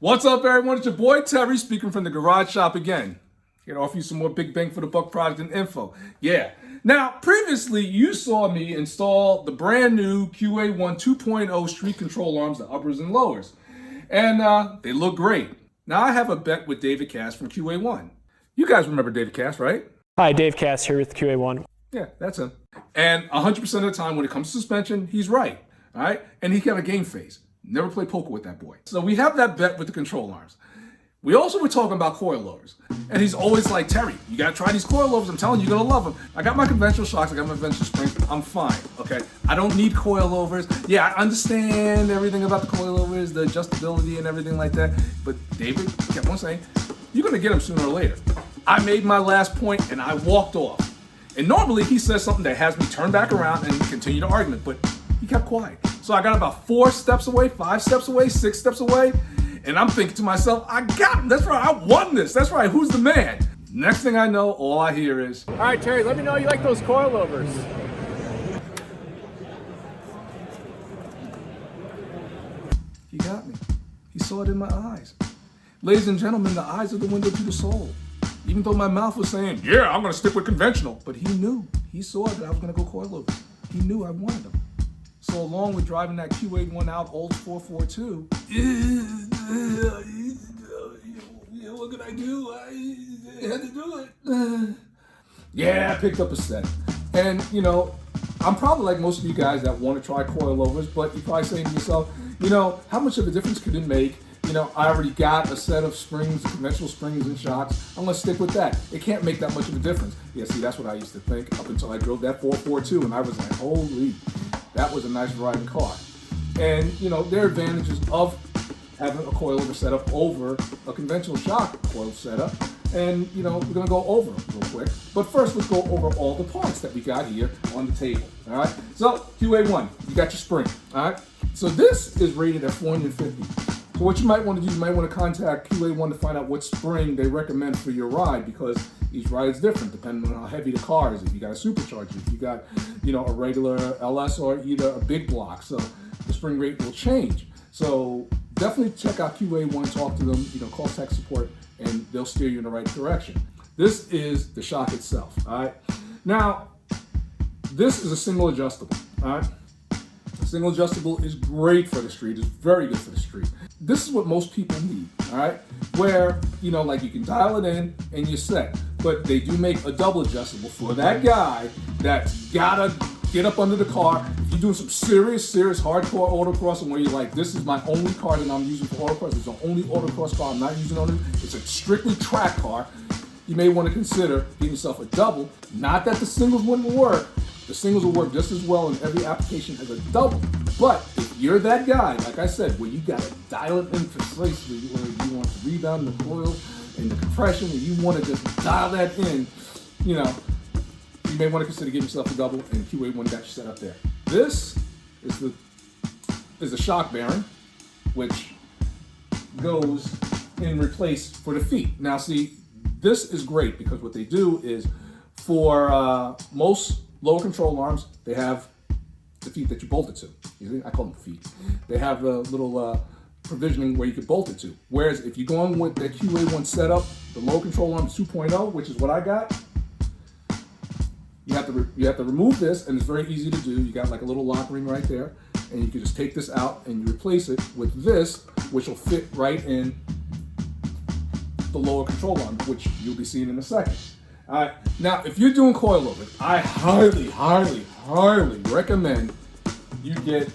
What's up, everyone? It's your boy Terry speaking from the garage shop again. Here to offer you some more big bang for the buck product and info. Yeah. Now, previously, you saw me install the brand new QA1 2.0 street control arms, the uppers and lowers. And they look great. Now, I have a bet with David Kass from QA1. You guys remember David Kass, right? Hi, Dave Kass here with QA1. Yeah, that's him. And 100% of the time when it comes to suspension, he's right. All right? And he got a game face. Never played poker with that boy. So we have that bet with the control arms. We also were talking about coilovers. And he's always like, Terry, you gotta try these coilovers. I'm telling you, you're gonna love them. I got my conventional shocks, I got my conventional springs. I'm fine, okay? I don't need coilovers. Yeah, I understand everything about the coilovers, the adjustability and everything like that. But David kept on saying, you're gonna get them sooner or later. I made my last point and I walked off. And normally he says something that has me turn back around and continue the argument, but he kept quiet. So I got about 4 steps away, 5 steps away, 6 steps away, and I'm thinking to myself, I got him. That's right, I won this. That's right, who's the man? Next thing I know, all I hear is, All right, Terry, let me know you like those coilovers. he got me. He saw it in my eyes. Ladies and gentlemen, the eyes are the window to the soul. Even though my mouth was saying, yeah, I'm gonna stick with conventional, but he knew, he saw that I was gonna go coilovers. He knew I wanted them. So along with driving that QA1 out old 442, what could I do? I had to do it. Yeah, I picked up a set. And you know, I'm probably like most of you guys that want to try coilovers, but you're probably saying to yourself, you know, how much of a difference could it make? You know, I already got a set of springs, conventional springs and shocks. I'm gonna stick with that. It can't make that much of a difference. Yeah, see, that's what I used to think up until I drove that 442 and I was like, holy, that was a nice riding car. And you know, there are advantages of having a coilover setup over a conventional shock coil setup. And you know, we're gonna go over real quick. But first, let's go over all the parts that we got here on the table. All right. So QA1, you got your spring. All right. So this is rated at 450. So what you might want to do, you might want to contact QA1 to find out what spring they recommend for your ride, because each ride is different depending on how heavy the car is. If you got a supercharger, if you got, you know, a regular LS or either a big block, so the spring rate will change. So definitely check out QA1, talk to them, you know, call tech support, and they'll steer you in the right direction. This is the shock itself. All right. Now, this is a single adjustable. All right. Single adjustable is great for the street. It's very good for the street. This is what most people need, all right? Where, you know, like you can dial it in and you're set. But they do make a double adjustable for that guy that's gotta get up under the car. If you're doing some serious hardcore autocrossing where you're like, this is my only car that I'm using for autocross. It's the only autocross car I'm not using on it. It's a strictly track car. You may want to consider getting yourself a double. Not that the singles wouldn't work. The singles will work just as well in every application as a double. But if you're that guy, like I said, where you gotta dial it in precisely, where you want to rebound the coil and the compression, and you want to just dial that in, you know, you may want to consider getting yourself a double, and QA1 got you set up there. This is the shock bearing, which goes in replace for the feet. Now see, this is great because what they do is for most lower control arms, they have the feet that you bolt it to. I call them feet. They have a little provisioning where you can bolt it to. Whereas if you're going with the QA1 setup, the lower control arm 2.0, which is what I got, you have to remove this, and it's very easy to do. You got like a little lock ring right there, and you can just take this out and you replace it with this, which will fit right in the lower control arm, which you'll be seeing in a second. All right. Now, if you're doing coilovers, I highly recommend you get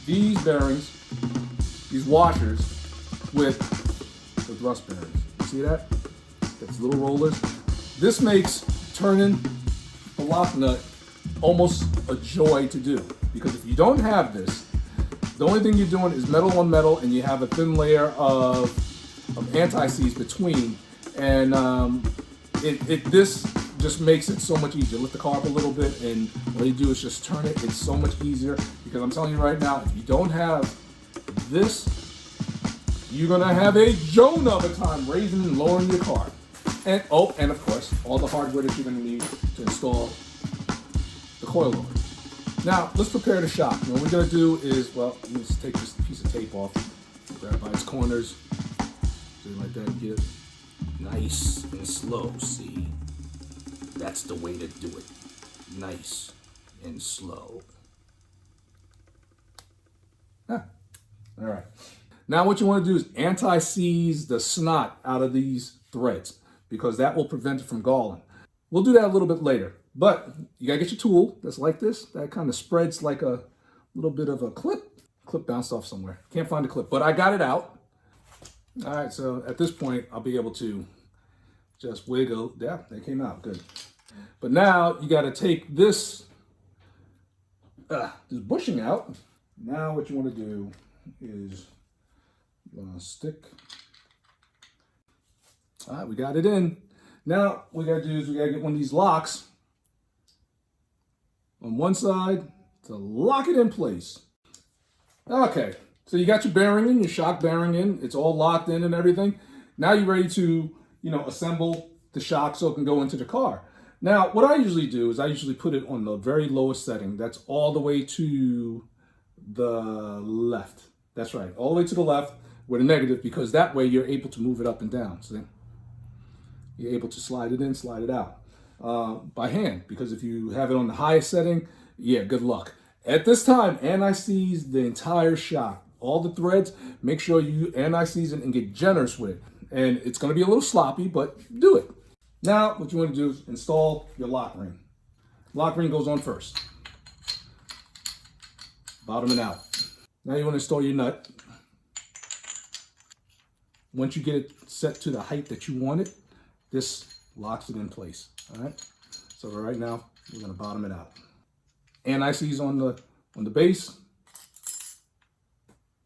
these bearings, these washers with the thrust bearings. You see that? That's little rollers. This makes turning the lock nut almost a joy to do, because if you don't have this, the only thing you're doing is metal on metal, and you have a thin layer of anti-seize between, and this just makes it so much easier. Lift the car up a little bit, and all you do is just turn it. It's so much easier, because I'm telling you right now, if you don't have this, you're gonna have a Jonah of a time raising and lowering your car. And of course, all the hardware that you're gonna need to install the coilover. Now, let's prepare the shock. What we're gonna do is, well, let's take this piece of tape off, grab by its corners, See, like that, get it nice and slow. See, that's the way to do it. Nice and slow. Ah. All right. Now what you want to do is anti-seize the snot out of these threads because that will prevent it from galling. We'll do that a little bit later, but you gotta get your tool that's like this, that kind of spreads like a little bit of a clip. Clip bounced off somewhere. Can't find the clip, but I got it out. All right, so at this point, I'll be able to just wiggle. Yeah, they came out, good. But now you gotta take this bushing out. Now what you wanna do is you wanna stick. All right, we got it in. Now what we gotta do is we gotta get one of these locks on one side to lock it in place. Okay, so you got your bearing in, your shock bearing in, it's all locked in and everything. Now you're ready to, assemble the shock so it can go into the car. Now, what I usually do is I usually put it on the very lowest setting. That's all the way to the left. That's right, all the way to the left with a negative, because that way you're able to move it up and down, see? You're able to slide it in, slide it out by hand, because if you have it on the highest setting, yeah, good luck. At this time, anti-seize the entire shock. All the threads, make sure you anti-seize it and get generous with it. And it's gonna be a little sloppy, but do it. Now, what you wanna do is install your lock ring. Lock ring goes on first. Bottom and out. Now you wanna install your nut. Once you get it set to the height that you want it, this locks it in place, all right? So right now, we're gonna bottom it out. Anti-seize on the base.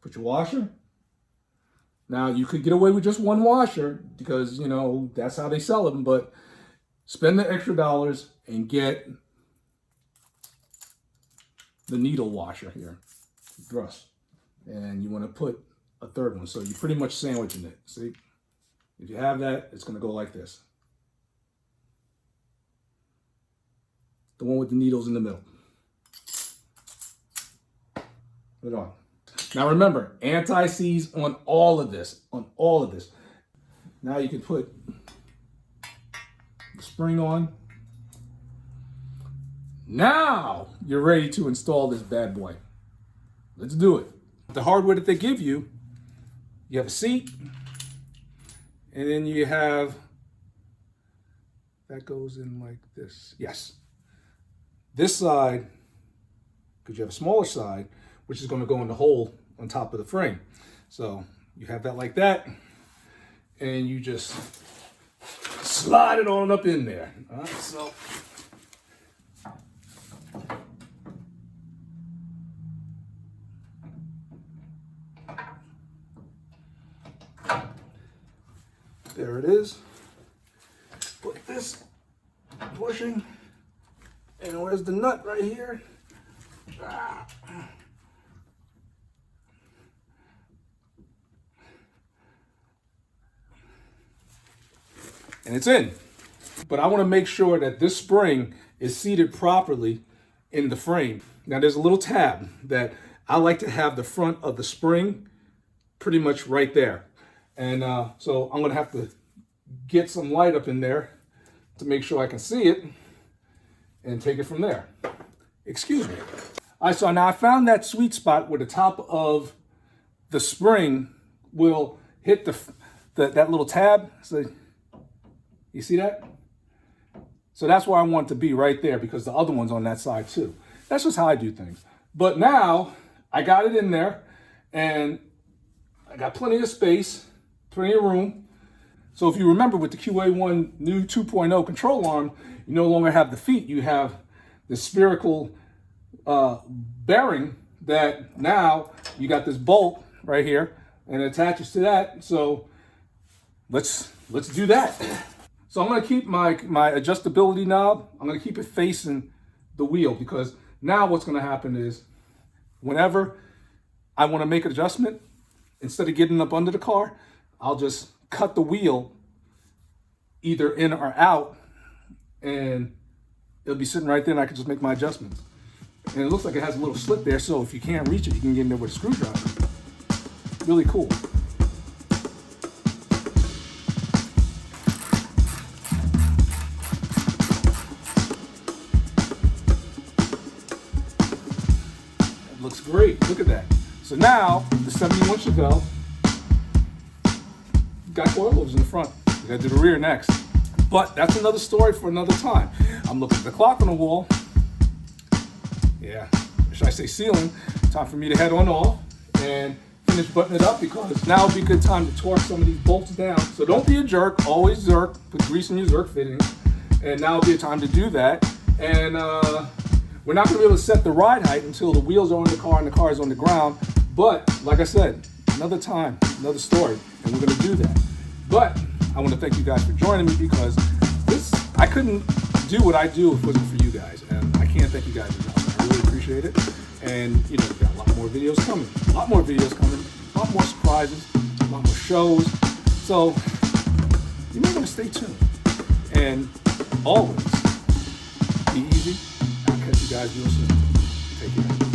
Put your washer. Now you could get away with just one washer because that's how they sell them, but spend the extra dollars and get the needle washer here, thrust. And you want to put a third one, so you're pretty much sandwiching it. See, if you have that, it's going to go like this. The one with the needles in the middle. Put it on. Now remember, anti-seize on all of this, Now you can put the spring on. Now you're ready to install this bad boy. Let's do it. The hardware that they give you, you have a seat, and then you have, that goes in like this. Yes. This side, because you have a smaller side, which is going to go in the hole on top of the frame. So you have that like that, and you just slide it on up in there. All right, so there it is. Put this pushing, and where's the nut right here? And it's in. But I want to make sure that this spring is seated properly in the frame. Now there's a little tab that I like to have the front of the spring pretty much right there. And so I'm going to have to get some light up in there to make sure I can see it and take it from there. Excuse me. All right, so now I found that sweet spot where the top of the spring will hit that little tab. So, you see that? So that's where I want it to be, right there, because the other one's on that side too. That's just how I do things. But now I got it in there and I got plenty of space, plenty of room. So if you remember with the QA1 new 2.0 control arm, you no longer have the feet, you have the spherical bearing that now you got this bolt right here and it attaches to that. So let's do that. So I'm going to keep my adjustability knob, I'm going to keep it facing the wheel, because now what's going to happen is whenever I want to make an adjustment, instead of getting up under the car, I'll just cut the wheel either in or out, and it'll be sitting right there and I can just make my adjustments. And it looks like it has a little slit there, so if you can't reach it, you can get in there with a screwdriver. Really cool. look at that. So now, the 71 Chevelle got coilovers in the front. We gotta do the rear next. But that's another story for another time. I'm looking at the clock on the wall. Yeah, should I say ceiling? Time for me to head on off and finish buttoning it up, because now would be a good time to torque some of these bolts down. So don't be a jerk, always zerk, put grease in your zerk fittings. And now would be a time to do that. And we're not gonna be able to set the ride height until the wheels are on the car and the car is on the ground. But like I said, another time, another story, and we're gonna do that. But I wanna thank you guys for joining me, because I couldn't do what I do if it wasn't for you guys. And I can't thank you guys enough. I really appreciate it. And you know, we've got a lot more videos coming. A lot more surprises, a lot more shows. So you may want to stay tuned. And always be easy. I'll catch you guys real soon. Take care.